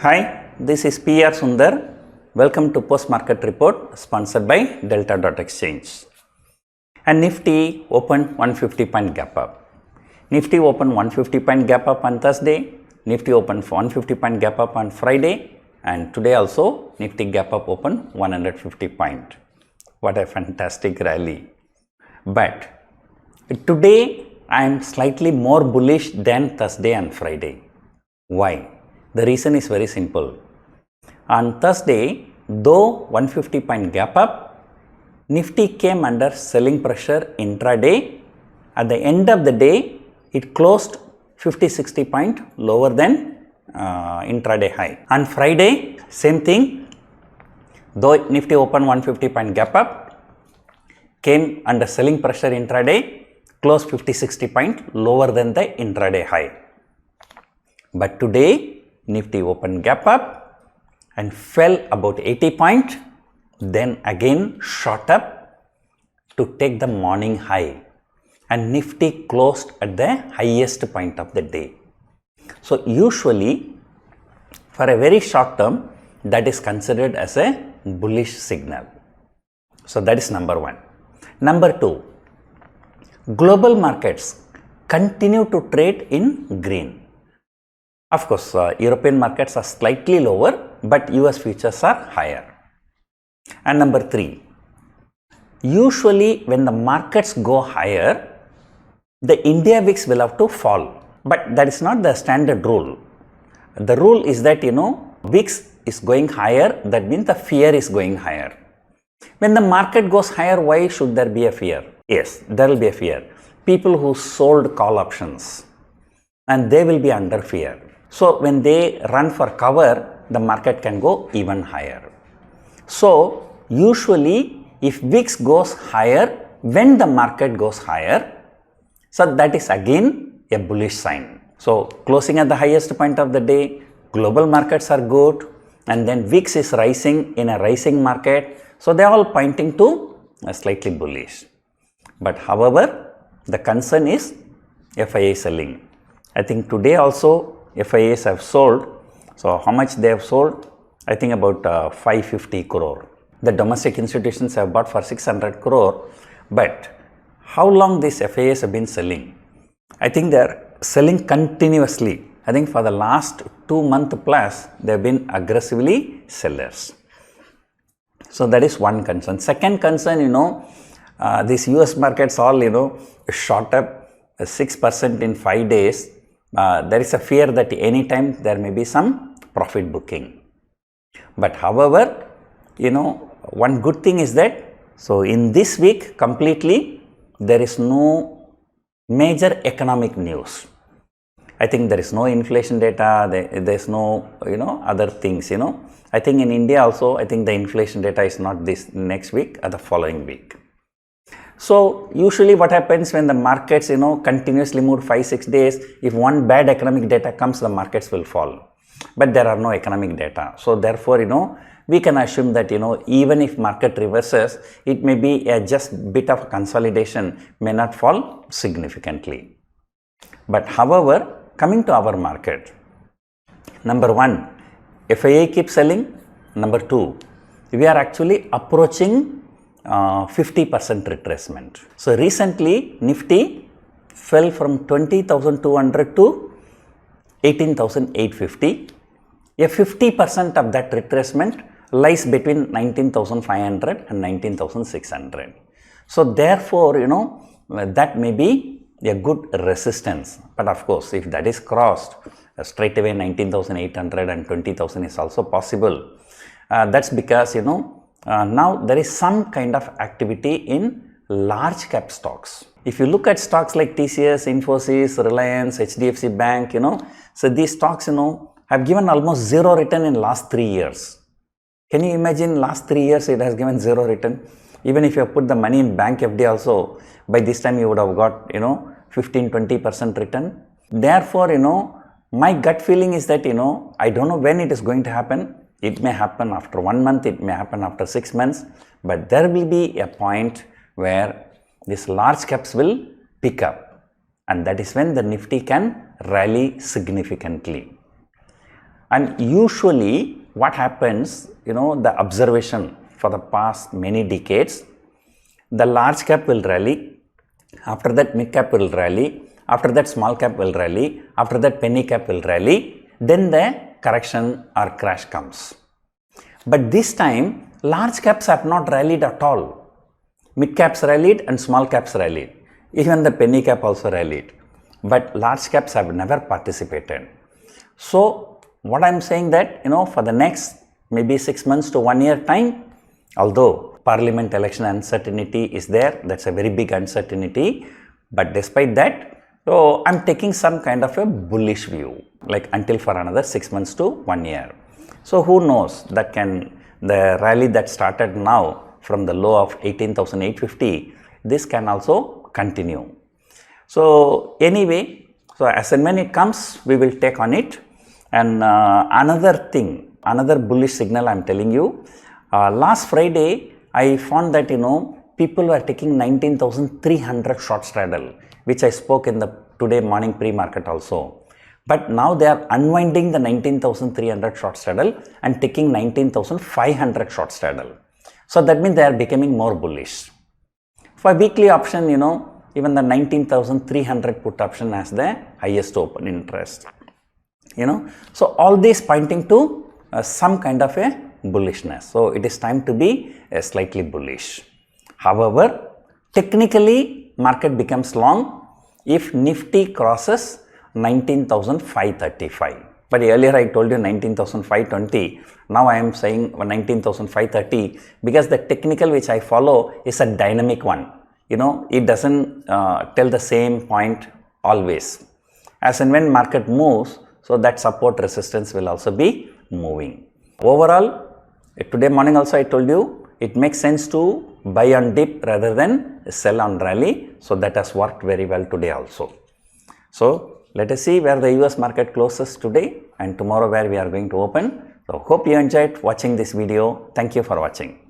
Hi, this is PR Sundar. Welcome to Post Market Report sponsored by Delta.exchange. And Nifty opened 150 point gap up. Nifty opened 150 point gap up on Thursday. Nifty opened 150 point gap up on Friday. And today also Nifty gap up opened 150 point. What a fantastic rally. But today I am slightly more bullish than Thursday and Friday. Why? The reason is very simple. On Thursday, though 150 point gap up, Nifty came under selling pressure intraday. At the end of the day, it closed 50-60 point lower than intraday high. On Friday, same thing. Though Nifty opened 150 point gap up, came under selling pressure intraday, closed 50-60 point lower than the intraday high. But today, Nifty opened gap up and fell about 80 point, then again shot up to take the morning high, and Nifty closed at the highest point of the day. So usually for a very short term, that is considered as a bullish signal. So that is number one. Number two, global markets continue to trade in green. Of course, European markets are slightly lower, but US futures are higher. And number three, usually when the markets go higher, the India VIX will have to fall. But that is not the standard rule. The rule is that, VIX is going higher, that means the fear is going higher. When the market goes higher, why should there be a fear? Yes, there will be a fear. People who sold call options, and they will be under fear. So when they run for cover, the market can go even higher. So usually if VIX goes higher when the market goes higher, so that is again a bullish sign. So closing at the highest point of the day, global markets are good, and then VIX is rising in a rising market. So they are all pointing to a slightly bullish. But however, the concern is FII selling. I think today also FIIs have sold. So how much they have sold? I think about 550 crore. The domestic institutions have bought for 600 crore. But how long these FIIs have been selling? I think they are selling continuously. I think for the last 2 months plus, they have been aggressively sellers. So that is one concern. Second concern, these US markets all, shot up 6% in 5 days. There is a fear that any time there may be some profit booking. But however, one good thing is that, so in this week completely, there is no major economic news. I think there is no inflation data, there is no, other things, I think in India also, I think the inflation data is not this next week or the following week. So usually what happens when the markets, continuously move 5-6 days, if one bad economic data comes, the markets will fall. But there are no economic data. So therefore, we can assume that, even if market reverses, it may be a just bit of consolidation, may not fall significantly. But however, coming to our market, number one, FII keeps selling. Number two, we are actually approaching 50% retracement. So recently Nifty fell from 20,200 to 18,850. A 50% of that retracement lies between 19,500 and 19,600. So therefore, that may be a good resistance. But of course, if that is crossed, straight away 19,800 and 20,000 is also possible. That's because, now there is some kind of activity in large cap stocks. If you look at stocks like TCS, Infosys, Reliance, HDFC Bank, so these stocks, have given almost zero return in last 3 years. Can you imagine last 3 years it has given zero return? Even if you have put the money in bank FD also, by this time you would have got, 15-20% return. Therefore, my gut feeling is that, I don't know when it is going to happen. It may happen after 1 month, it may happen after 6 months, but there will be a point where these large caps will pick up, and that is when the Nifty can rally significantly. And usually what happens, the observation for the past many decades, the large cap will rally, after that mid cap will rally, after that small cap will rally, after that penny cap will rally, then the correction or crash comes. But this time large caps have not rallied at all. Mid caps rallied and small caps rallied. Even the penny cap also rallied. But large caps have never participated. So what I am saying that, for the next maybe 6 months to 1 year time, although parliament election uncertainty is there, that's a very big uncertainty. But despite that, so I'm taking some kind of a bullish view, like until for another 6 months to 1 year. So who knows, the rally that started now from the low of 18,850, this can also continue. So anyway, so as and when it comes, we will take on it. And another thing, another bullish signal I'm telling you, last Friday I found that people were taking 19,300 short straddle, which I spoke in the today morning pre-market also. But now they are unwinding the 19,300 short straddle and taking 19,500 short straddle. So that means they are becoming more bullish. For weekly option, even the 19,300 put option has the highest open interest. So all this pointing to some kind of a bullishness. So it is time to be slightly bullish. However, technically market becomes long if Nifty crosses 19,535. But earlier I told you 19,520. Now I am saying 19,530 because the technical which I follow is a dynamic one. It doesn't tell the same point always. As and when market moves, so that support resistance will also be moving. Overall, today morning also I told you, it makes sense to buy on dip rather than sell on rally. So that has worked very well today also. So let us see where the US market closes today and tomorrow where we are going to open. So hope you enjoyed watching this video. Thank you for watching.